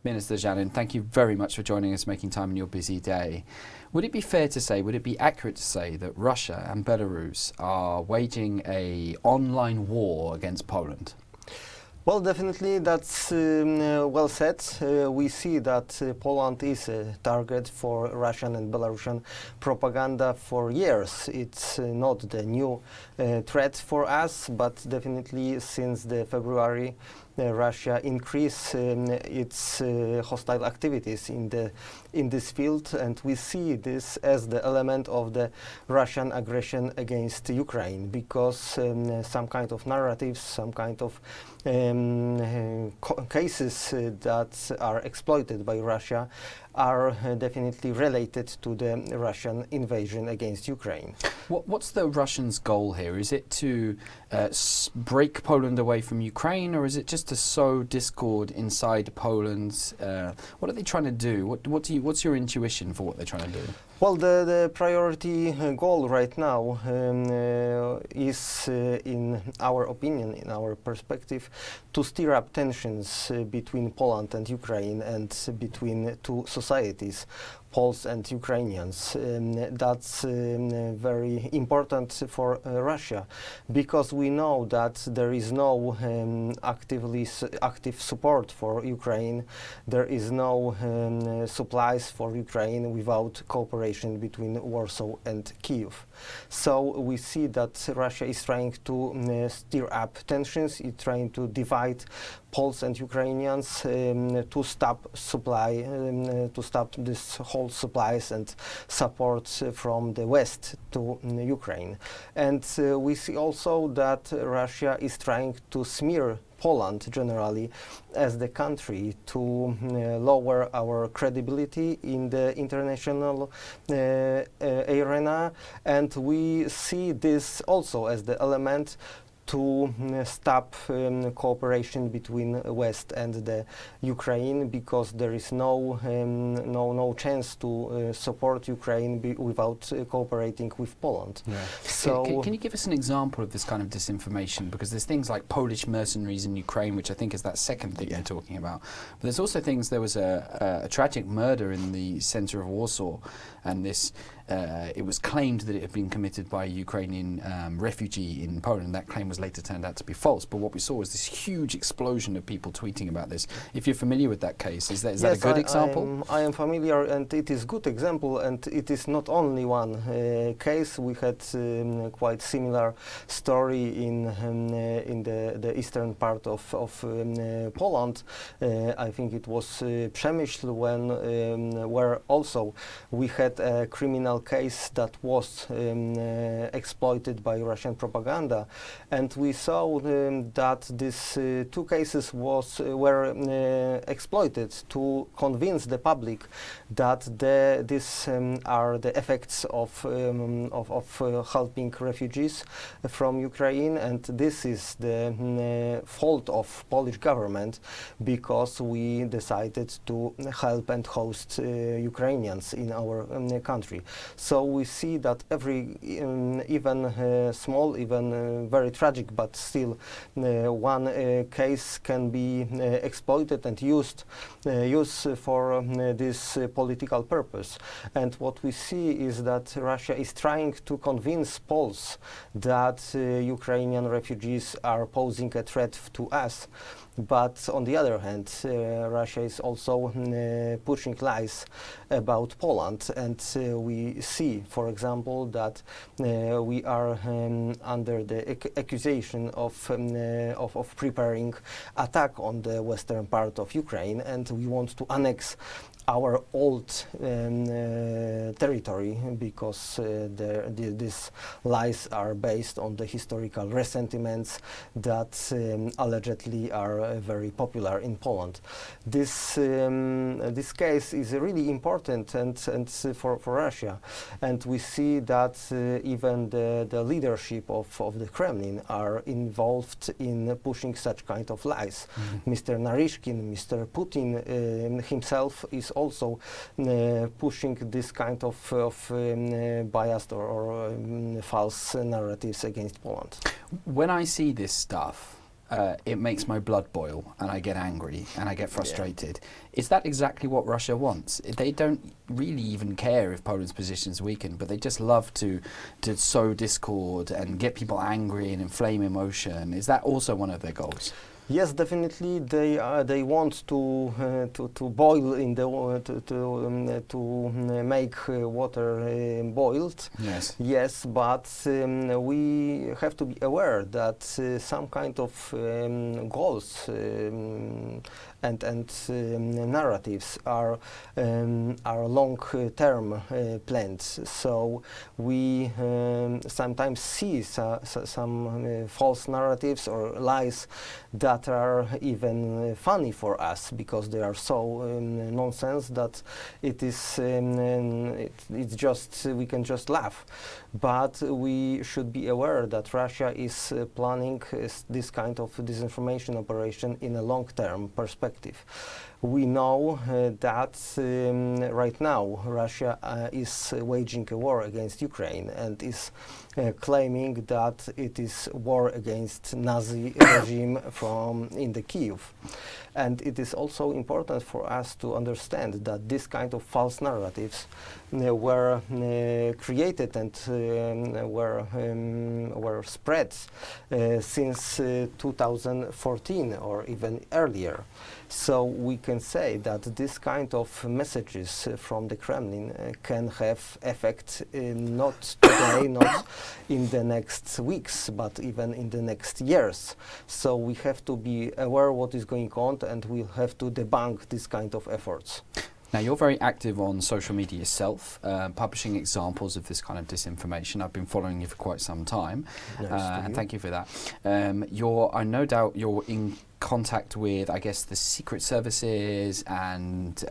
Minister Żaryn, thank you very much for joining us, making time in your busy day. Would it be fair to say, would it be accurate to say that Russia and Belarus are waging an online war against Poland? Well, definitely that's well said. We see that Poland is a target for Russian and Belarusian propaganda for years. It's not the new threat for us, but definitely since the February Russia increased its hostile activities in this field, and we see this as the element of the Russian aggression against Ukraine, because some kind of narratives, some kind of cases that are exploited by Russia are definitely related to the Russian invasion against Ukraine. What's the Russians' goal here? Is it to break Poland away from Ukraine, or is it just to sow discord inside Poland? What are they trying to do? What's your intuition for what they're trying to do? Well, the priority goal right now is, in our opinion, in our perspective, to stir up tensions between Poland and Ukraine and between two societies, Poles and Ukrainians. That's very important for Russia, because we know that there is no active support for Ukraine. There is no supplies for Ukraine without cooperation between Warsaw and Kyiv. So we see that Russia is trying to stir up tensions. It's trying to divide Poles and Ukrainians to stop this whole supplies and support from the West to Ukraine. And we see also that Russia is trying to smear Poland generally as the country to lower our credibility in the international arena, and we see this also as the element to stop cooperation between West and the Ukraine, because there is no chance to support Ukraine without cooperating with Poland. Yeah. So can you give us an example of this kind of disinformation? Because there's things like Polish mercenaries in Ukraine, which I think is that second thing you're talking about. But there's also things, there was a tragic murder in the center of Warsaw, and this it was claimed that it had been committed by a Ukrainian refugee in Poland. That claim was later turned out to be false. But what we saw was this huge explosion of people tweeting about this. If you're familiar with that case, is that a good example? I am familiar, and it is good example, and it is not only one case. We had quite similar story in the eastern part of Poland. I think it was Przemyśl, where also we had a criminal case that was exploited by Russian propaganda, and we saw that these two cases were exploited to convince the public that these are the effects of helping refugees from Ukraine, and this is the fault of Polish government, because we decided to help and host Ukrainians in our country. So we see that every even small, even very tragic, but still one case can be exploited and used for this political purpose. And what we see is that Russia is trying to convince Poles that Ukrainian refugees are posing a threat to us. But on the other hand, Russia is also pushing lies about Poland, and we see, for example, that we are under the accusation of preparing attack on the western part of Ukraine, and we want to annex our old territory, because these lies are based on the historical resentments that allegedly are very popular in Poland. This case is really important and for Russia, and we see that even the leadership of the Kremlin are involved in pushing such kind of lies. Mm-hmm. Mr. Narishkin, Mr. Putin himself is also pushing this kind of biased or false narratives against Poland. When I see this stuff, it makes my blood boil and I get angry and I get frustrated. Is that exactly what Russia wants? They don't really even care if Poland's position is weakened, but they just love to sow discord and get people angry and inflame emotion. Is that also one of their goals? Yes, definitely. They want to boil in the to make water boiled. Yes. Yes, but we have to be aware that some kind of goals and narratives are long-term plans. So we sometimes see some false narratives or lies that are even funny for us because they are so nonsense that it is it's just we can just laugh. But we should be aware that Russia is planning this kind of disinformation operation in a long-term perspective. We know that right now Russia is waging a war against Ukraine and is claiming that it is war against Nazi regime from in the Kyiv. And it is also important for us to understand that this kind of false narratives were created and were spread since 2014 or even earlier. So we can say that this kind of messages from the Kremlin can have effect not today, not in the next weeks, but even in the next years. So we have to be aware what is going on, and we'll have to debunk this kind of efforts. Now, you're very active on social media yourself, publishing examples of this kind of disinformation. I've been following you for quite some time, and thank you for that. I no doubt you're in contact with, I guess, the secret services and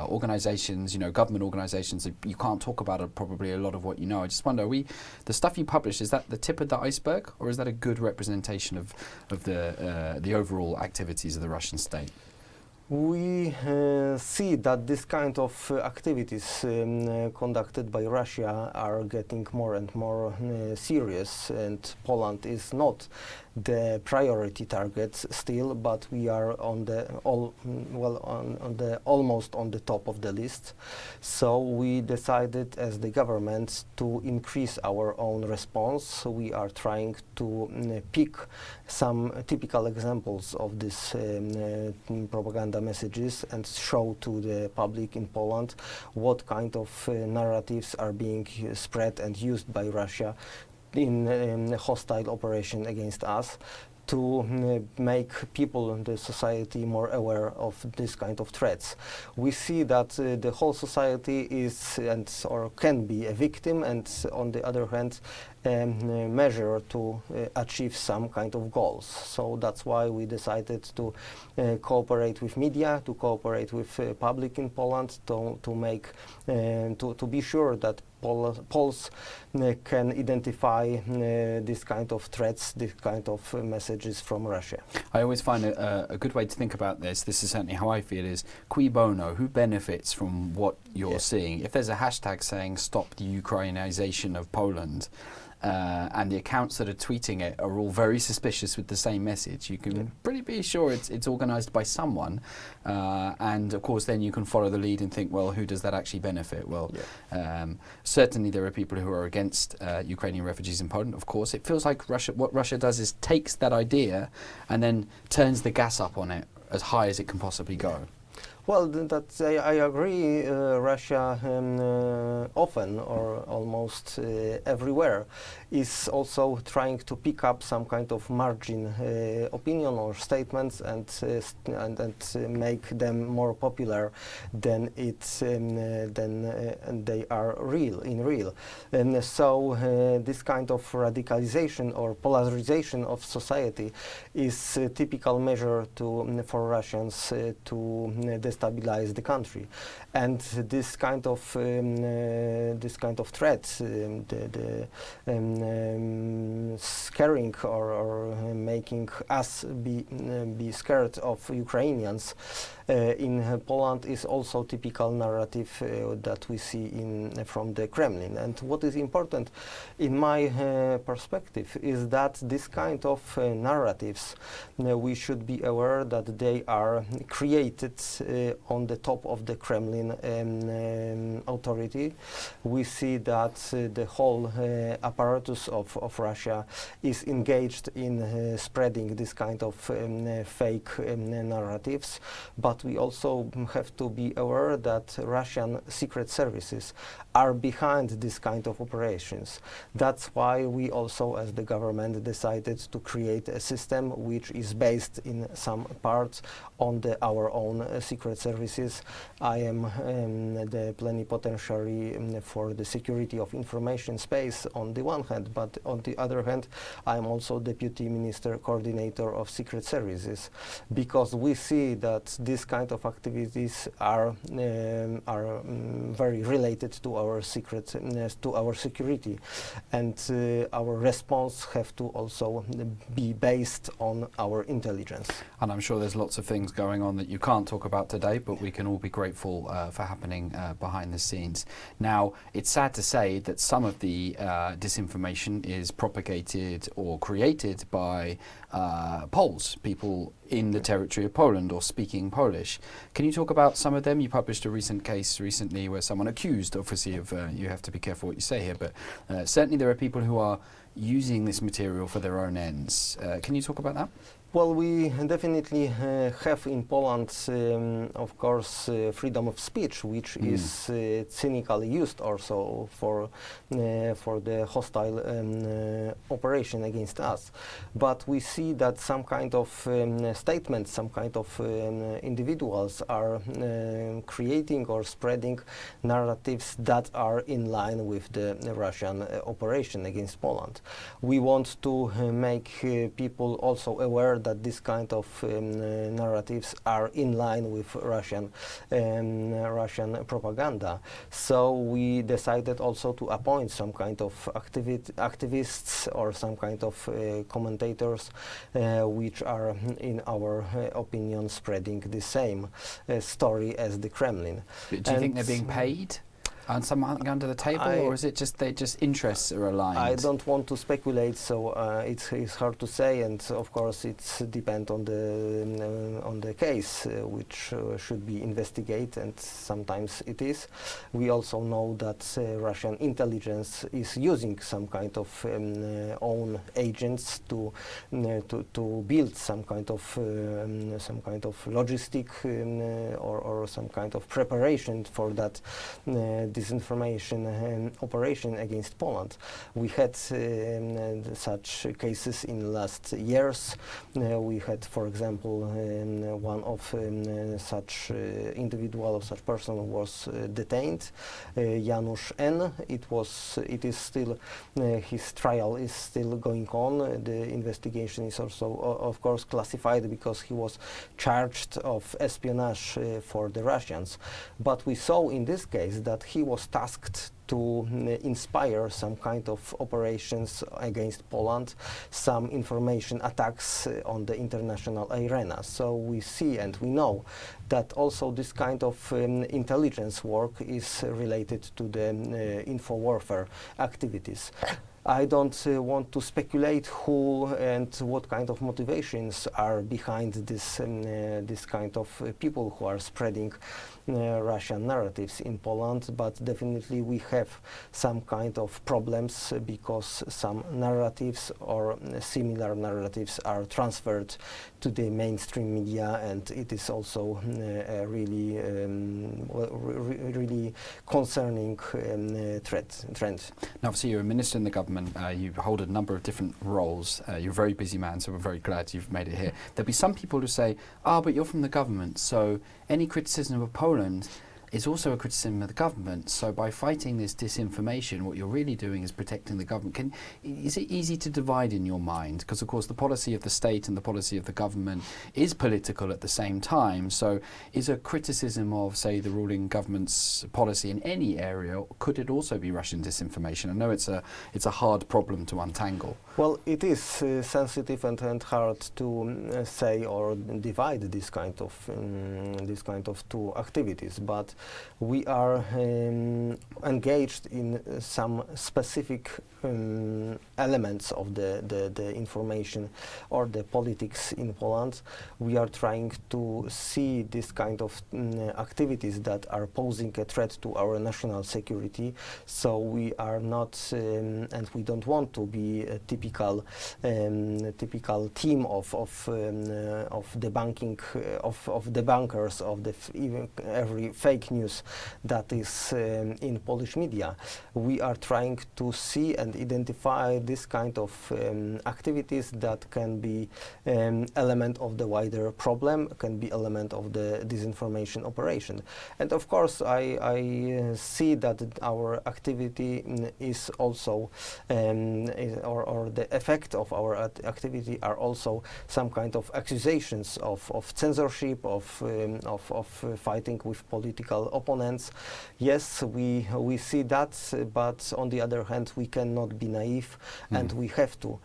organisations, government organisations. You can't talk about probably a lot of what you know. I just wonder, the stuff you publish, is that the tip of the iceberg, or is that a good representation of the overall activities of the Russian state? We see that this kind of activities conducted by Russia are getting more and more serious, and Poland is not the priority target still, but we are on the almost on the top of the list. So we decided as the government to increase our own response. So we are trying to pick some typical examples of this propaganda messages and show to the public in Poland what kind of narratives are being spread and used by Russia in hostile operation against us, to make people in the society more aware of this kind of threats. We see that the whole society is or can be a victim, and on the other hand, measure to achieve some kind of goals. So that's why we decided to cooperate with media, to cooperate with public in Poland, to make to be sure that Poles can identify this kind of threats, this kind of messages from Russia. I always find a good way to think about this is certainly how I feel, is cui bono, who benefits from what you're seeing? If there's a hashtag saying stop the Ukrainization of Poland, and the accounts that are tweeting it are all very suspicious with the same message, you can pretty be sure it's organised by someone, and of course then you can follow the lead and think, well, who does that actually benefit? Well, certainly there are people who are against Ukrainian refugees in Poland, of course. It feels like what Russia does is takes that idea and then turns the gas up on it as high as it can possibly go. Well, I agree. Russia often or almost everywhere is also trying to pick up some kind of margin opinion or statements and make them more popular than they are real. And so this kind of radicalization or polarization of society is a typical measure for Russians to destabilize the country, and this kind of threat, scaring or making us be scared of Ukrainians, in Poland is also typical narrative that we see from the Kremlin. And what is important in my perspective is that this kind of narratives, we should be aware that they are created on the top of the Kremlin authority. We see that the whole apparatus of Russia is engaged in spreading this kind of fake narratives, but we also have to be aware that Russian secret services are behind this kind of operations. That's why we also, as the government, decided to create a system which is based in some parts on our own secret services. I am the plenipotentiary for the security of information space on the one hand, but on the other hand, I am also Deputy Minister Coordinator of Secret Services, because we see that this kind of activities are very related to our to our security, and our response have to also be based on our intelligence. And I'm sure there's lots of things going on that you can't talk about today, but we can all be grateful for happening behind the scenes. Now, it's sad to say that some of the disinformation is propagated or created by Poles, people in the territory of Poland or speaking Polish. Can you talk about some of them? You published a recent case recently where someone accused, obviously, of, you have to be careful what you say here, but certainly there are people who are using this material for their own ends. Can you talk about that? Well, we definitely have in Poland, of course, freedom of speech, which is cynically used also for the hostile operation against us. But we see that some kind of statements, some kind of individuals are creating or spreading narratives that are in line with the Russian operation against Poland. We want to make people also aware that this kind of narratives are in line with Russian propaganda. So we decided also to appoint some kind of activists or some kind of commentators which are, in our opinion, spreading the same story as the Kremlin. Do you think they're being paid? And something under the table, or is it just interests are aligned? I don't want to speculate, so it's hard to say, and of course it depends on the case, which should be investigated, and sometimes it is. We also know that Russian intelligence is using some kind of own agents to build some kind of logistic or some kind of preparation for that disinformation operation against Poland. We had such cases in last years. We had, for example, one of such individual or such person was detained, Janusz N. It is still his trial is still going on. The investigation is also, of course, classified because he was charged of espionage for the Russians. But we saw in this case that he was tasked to inspire some kind of operations against Poland, some information attacks on the international arena. So we see and we know that also this kind of intelligence work is related to the info warfare activities. I don't want to speculate who and what kind of motivations are behind this kind of people who are spreading Russian narratives in Poland, but definitely we have some kind of problems because some narratives or similar narratives are transferred to the mainstream media, and it is also a really concerning trend. Now, obviously, you're a minister in the government. You hold a number of different roles. You're a very busy man, so we're very glad you've made it here. There'll be some people who say, but you're from the government, so any criticism of Poland is also a criticism of the government. So by fighting this disinformation, what you're really doing is protecting the government. Is it easy to divide in your mind? Because of course the policy of the state and the policy of the government is political at the same time. So is a criticism of, say, the ruling government's policy in any area, could it also be Russian disinformation? I know it's a hard problem to untangle. Well, it is sensitive and hard to say or divide this kind of two activities, but we are engaged in some specific elements of the information or the politics in Poland. We are trying to see this kind of activities that are posing a threat to our national security. So we are not, and we don't want to be a typical team of debunking of debunkers of even every fake news that is in Polish media. We are trying to see and identify this kind of activities that can be element of the wider problem, can be element of the disinformation operation. And of course, I see that our activity is also, or the effect of our activity are also some kind of accusations of censorship, of fighting with political opponents. Yes, we see that, but on the other hand, we cannot be naive, and we have to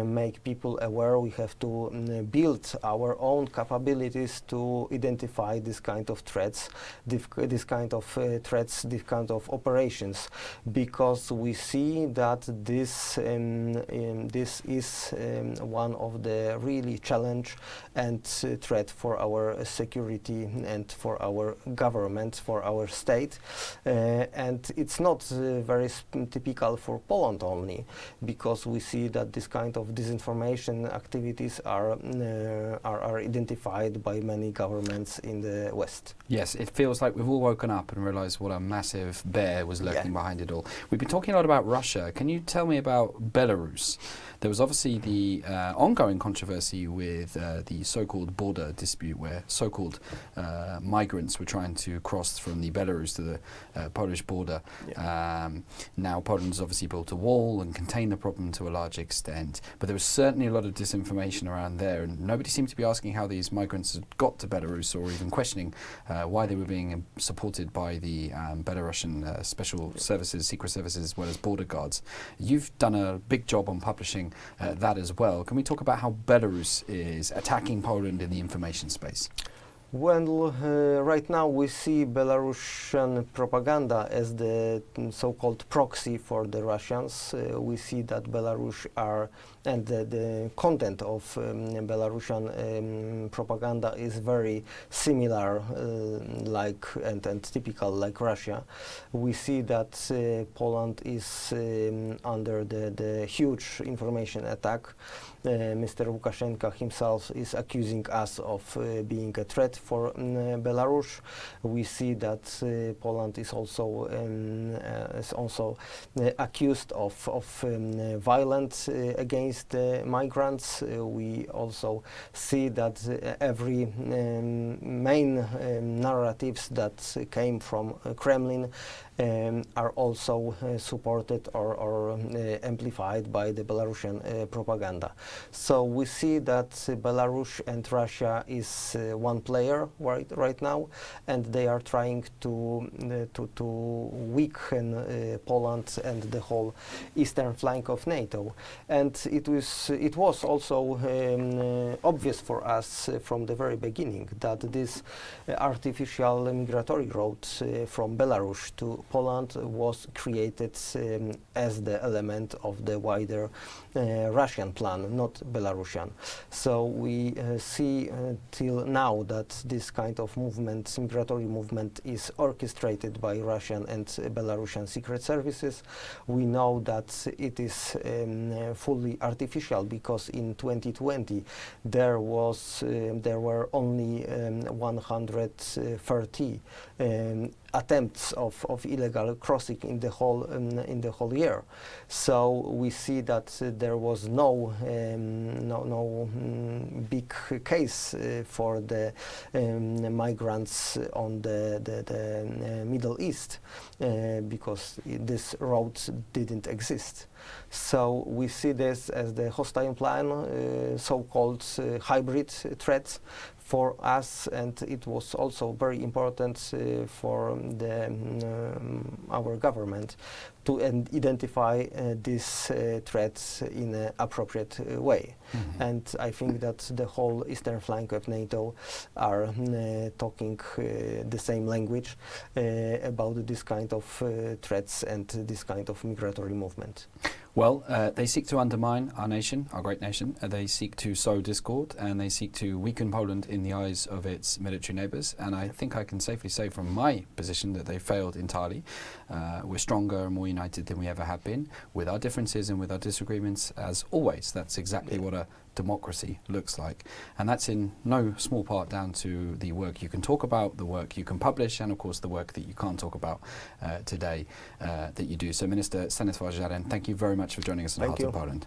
make people aware. We have to build our own capabilities to identify this kind of threats, this kind of operations, because we see that this is one of the really challenge and threat for our security and for our government, for our state, and it's not very typical for Poland only, because we see that this kind of disinformation activities are identified by many governments in the West. Yes, it feels like we've all woken up and realised what a massive bear was lurking behind it all. We've been talking a lot about Russia. Can you tell me about Belarus? There was obviously the ongoing controversy with the so-called border dispute, where so-called migrants were trying to cross from the Belarus to the Polish border. Now Poland's obviously built a wall and contained the problem to a large extent, but there was certainly a lot of disinformation around there, and nobody seemed to be asking how these migrants had got to Belarus, or even questioning why they were being supported by the Belarusian special services, secret services, as well as border guards. You've done a big job on publishing that as well. Can we talk about how Belarus is attacking Poland in the information space? Well, right now we see Belarusian propaganda as the so-called proxy for the Russians. We see that Belarus are, and the content of Belarusian propaganda is very similar, and typical like Russia. We see that Poland is under the huge information attack. Mr. Lukashenko himself is accusing us of being a threat for Belarus. We see that Poland is also accused of violence against migrants. We also see that every main narratives that came from Kremlin are also supported or amplified by the Belarusian propaganda. So we see that Belarus and Russia is one player right now, and they are trying to weaken Poland and the whole eastern flank of NATO. And it was also obvious for us from the very beginning that this artificial migratory road from Belarus to Poland was created as the element of the wider Russian plan, not Belarusian. So we see till now that this kind of movement, migratory movement, is orchestrated by Russian and Belarusian secret services. We know that it is fully artificial, because in 2020 there were only 130 attempts of illegal crossing in the whole year. So we see that there was no big case for the migrants on the Middle East because this road didn't exist. So we see this as the hostile plan, so-called hybrid threats for us, and it was also very important for our government to identify these threats in an appropriate way. Mm-hmm. And I think that the whole eastern flank of NATO are talking the same language about this kind of threats and this kind of migratory movement. Well, they seek to undermine our nation, our great nation. They seek to sow discord, and they seek to weaken Poland in the eyes of its military neighbours. And I think I can safely say from my position that they failed entirely. We're stronger and more united than we ever have been, with our differences and with our disagreements, as always. That's exactly what a democracy looks like. And that's in no small part down to the work you can talk about, the work you can publish, and of course the work that you can't talk about today that you do. So Minister Stanislaw Żaryn, thank you very much for joining us on Heart of Poland.